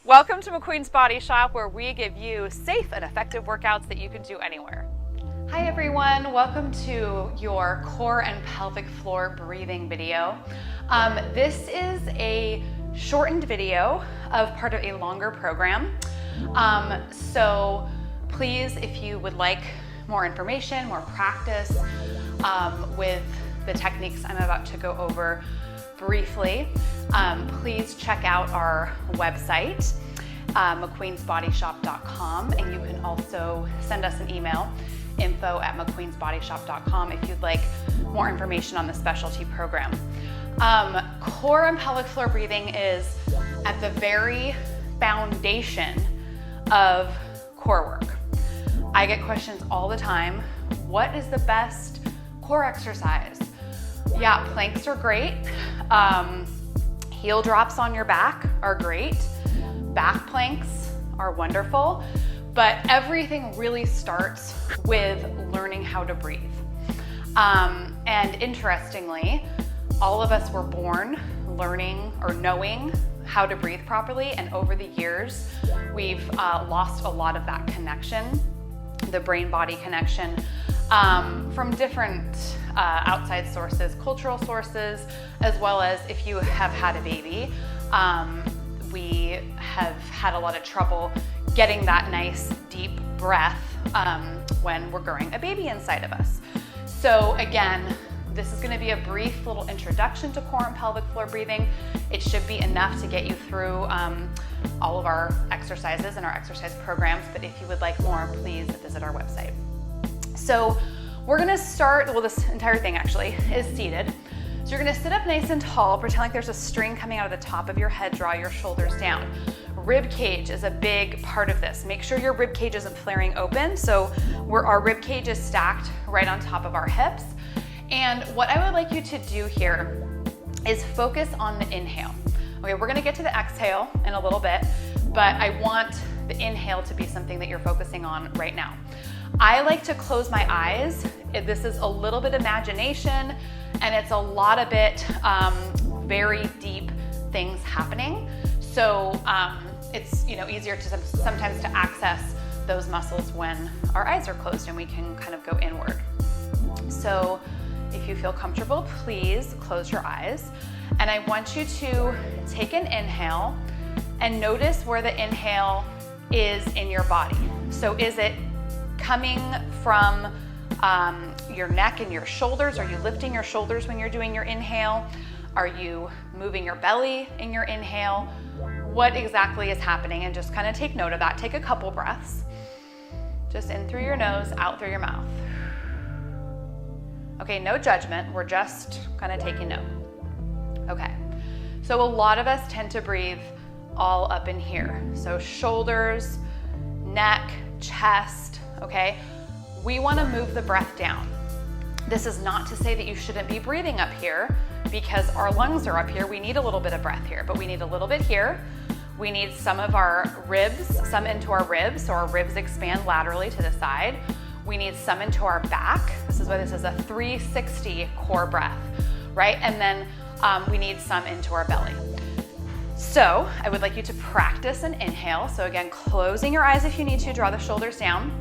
Welcome to McQueen's Body Shop, where we give you safe and effective workouts that you can do anywhere. Hi everyone, welcome to your core and pelvic floor breathing video. This is a shortened video of part of a longer program. So please, if you would like more information, more practice with the techniques I'm about to go over briefly, please check out our website, mcqueensbodyshop.com, and you can also send us an email, info@mcqueensbodyshop.com, if you'd like more information on the specialty program. Core and pelvic floor breathing is at the very foundation of core work. I get questions all the time. What is the best core exercise? Yeah, planks are great. Heel drops on your back are great. Back planks are wonderful. But everything really starts with learning how to breathe. And interestingly, all of us were born learning or knowing how to breathe properly. And over the years, we've lost a lot of that connection, the brain-body connection, from different outside sources, cultural sources, as well as if you have had a baby, we have had a lot of trouble getting that nice deep breath when we're growing a baby inside of us. So again, this is going to be a brief little introduction to core and pelvic floor breathing. It should be enough to get you through all of our exercises and our exercise programs, but if you would like more, please visit our website. So we're gonna start, well, this entire thing actually is seated. So you're gonna sit up nice and tall, pretend like there's a string coming out of the top of your head, draw your shoulders down. Rib cage is a big part of this. Make sure your rib cage isn't flaring open, so our rib cage is stacked right on top of our hips. And what I would like you to do here is focus on the inhale. Okay, we're gonna get to the exhale in a little bit, but I want the inhale to be something that you're focusing on right now. I like to close my eyes. This is a little bit imagination, and it's a lot of it very deep things happening. So it's easier to sometimes to access those muscles when our eyes are closed and we can kind of go inward. So if you feel comfortable, please close your eyes. And I want you to take an inhale and notice where the inhale is in your body. So is it coming from your neck and your shoulders? Are you lifting your shoulders when you're doing your inhale? Are you moving your belly in your inhale? What exactly is happening? And just kind of take note of that. Take a couple breaths. Just in through your nose, out through your mouth. Okay, no judgment. We're just kind of taking note. Okay, so a lot of us tend to breathe all up in here. So shoulders, neck, chest, okay? We wanna move the breath down. This is not to say that you shouldn't be breathing up here, because our lungs are up here. We need a little bit of breath here, but we need a little bit here. We need some of our ribs, some into our ribs, so our ribs expand laterally to the side. We need some into our back. This is why this is a 360 core breath, right? And then we need some into our belly. So I would like you to practice an inhale. So again, closing your eyes if you need to, draw the shoulders down.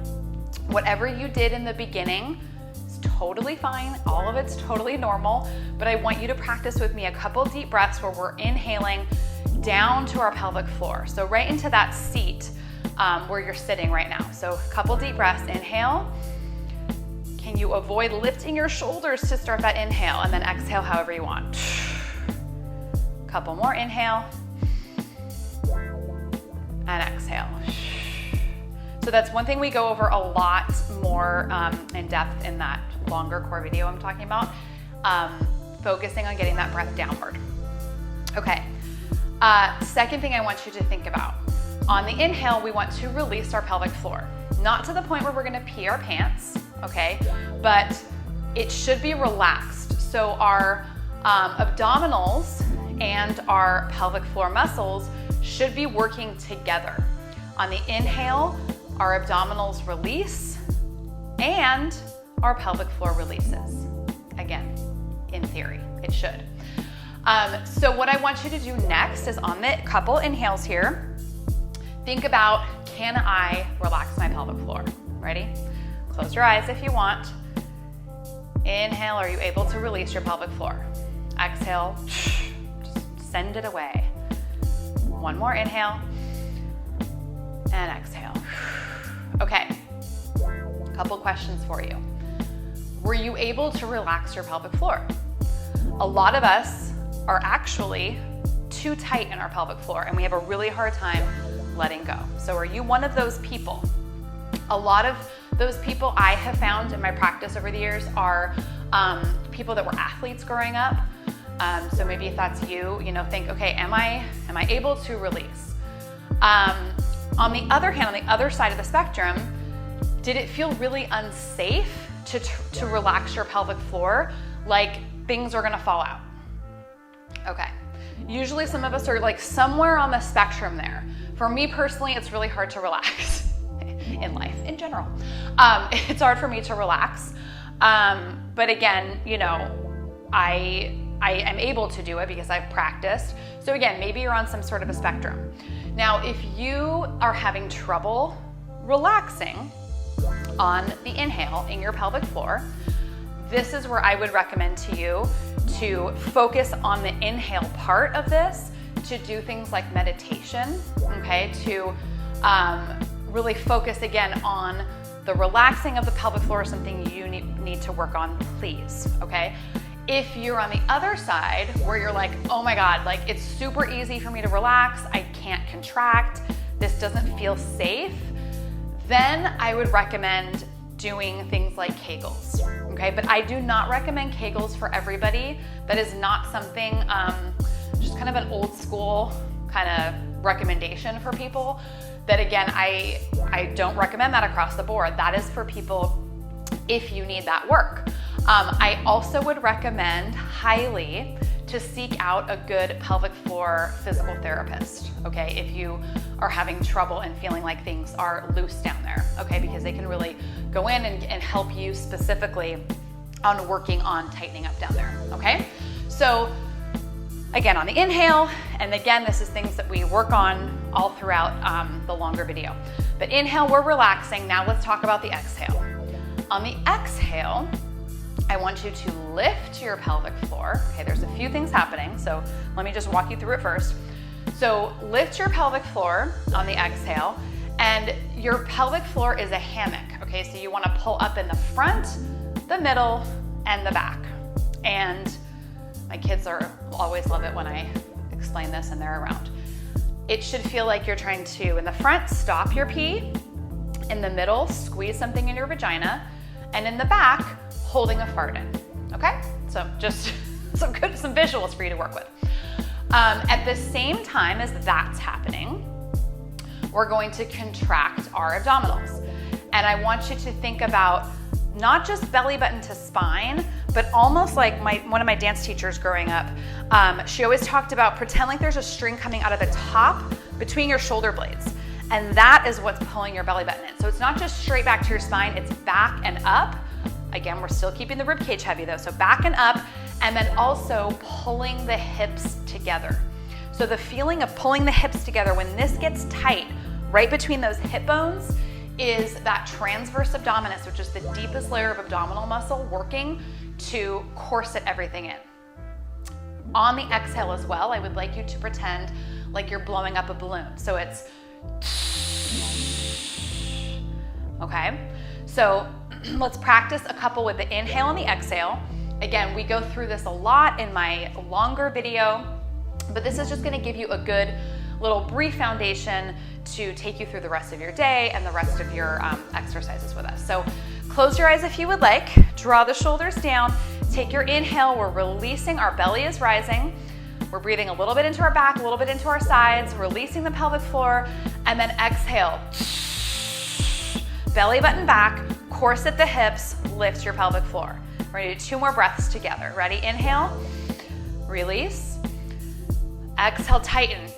Whatever you did in the beginning is totally fine. All of it's totally normal, but I want you to practice with me a couple deep breaths where we're inhaling down to our pelvic floor. So right into that seat where you're sitting right now. So a couple deep breaths, inhale. Can you avoid lifting your shoulders to start that inhale, and then exhale however you want. Couple more, inhale. And exhale. So that's one thing we go over a lot more in depth in that longer core video I'm talking about, focusing on getting that breath downward. Okay, second thing I want you to think about. On the inhale, we want to release our pelvic floor. Not to the point where we're gonna pee our pants, okay? But it should be relaxed. So our abdominals and our pelvic floor muscles should be working together. On the inhale, our abdominals release and our pelvic floor releases. Again, in theory, it should. So what I want you to do next is on the couple inhales here, think about, can I relax my pelvic floor? Ready? Close your eyes if you want. Inhale, are you able to release your pelvic floor? Exhale, just send it away. One more inhale and exhale. Okay, a couple questions for you. Were you able to relax your pelvic floor? A lot of us are actually too tight in our pelvic floor and we have a really hard time letting go. So are you one of those people? A lot of those people I have found in my practice over the years are people that were athletes growing up. So maybe if that's you, think, okay, am I able to release? On the other hand, on the other side of the spectrum, did it feel really unsafe to relax your pelvic floor, like things are gonna fall out? Okay, usually some of us are like somewhere on the spectrum there. For me personally, it's really hard to relax in life, in general. It's hard for me to relax. But again, I am able to do it because I've practiced. So again, maybe you're on some sort of a spectrum. Now, if you are having trouble relaxing on the inhale in your pelvic floor, this is where I would recommend to you to focus on the inhale part of this, to do things like meditation, okay, to really focus again on the relaxing of the pelvic floor, something you need to work on, please, okay? If you're on the other side where you're like, oh my God, like it's super easy for me to relax, I can't contract, this doesn't feel safe, then I would recommend doing things like Kegels, okay? But I do not recommend Kegels for everybody. That is not something, just kind of an old school kind of recommendation for people. That again, I don't recommend that across the board. That is for people if you need that work. I also would recommend highly to seek out a good pelvic floor physical therapist, okay? If you are having trouble and feeling like things are loose down there, okay? Because they can really go in and help you specifically on working on tightening up down there, okay? So again, on the inhale, and again, this is things that we work on all throughout the longer video. But inhale, we're relaxing. Now let's talk about the exhale. On the exhale, I want you to lift your pelvic floor. Okay, there's a few things happening, so let me just walk you through it first. So lift your pelvic floor on the exhale, and your pelvic floor is a hammock, okay? So you wanna pull up in the front, the middle, and the back. And my kids always love it when I explain this and they're around. It should feel like you're trying to, in the front, stop your pee, in the middle, squeeze something in your vagina, and in the back, holding a fart in, okay? So just some visuals for you to work with. At the same time as that's happening, we're going to contract our abdominals. And I want you to think about not just belly button to spine, but almost like one of my dance teachers growing up, she always talked about pretend like there's a string coming out of the top between your shoulder blades. And that is what's pulling your belly button in. So it's not just straight back to your spine, it's back and up. Again, we're still keeping the rib cage heavy though. So back and up, and then also pulling the hips together. So the feeling of pulling the hips together when this gets tight, right between those hip bones, is that transverse abdominis, which is the deepest layer of abdominal muscle working to corset everything in. On the exhale as well, I would like you to pretend like you're blowing up a balloon. So it's, okay? So let's practice a couple with the inhale and the exhale. Again, we go through this a lot in my longer video, but this is just gonna give you a good little brief foundation to take you through the rest of your day and the rest of your exercises with us. So close your eyes if you would like, draw the shoulders down, take your inhale, we're releasing, our belly is rising, we're breathing a little bit into our back, a little bit into our sides, releasing the pelvic floor, and then exhale. Belly button back, corset the hips, lift your pelvic floor. We're gonna do 2 more breaths together. Ready? Inhale, release, exhale, tighten.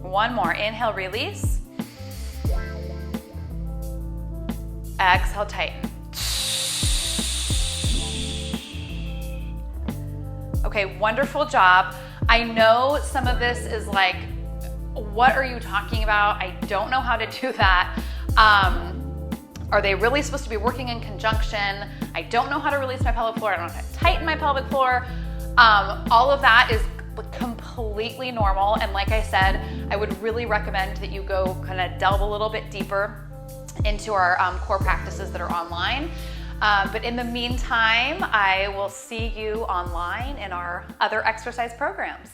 1 more, inhale, release, exhale, tighten. Okay, wonderful job. I know some of this is like, what are you talking about? I don't know how to do that. Are they really supposed to be working in conjunction? I don't know how to release my pelvic floor. I don't know how to tighten my pelvic floor. All of that is completely normal. And like I said, I would really recommend that you go kind of delve a little bit deeper into our core practices that are online. But in the meantime, I will see you online in our other exercise programs.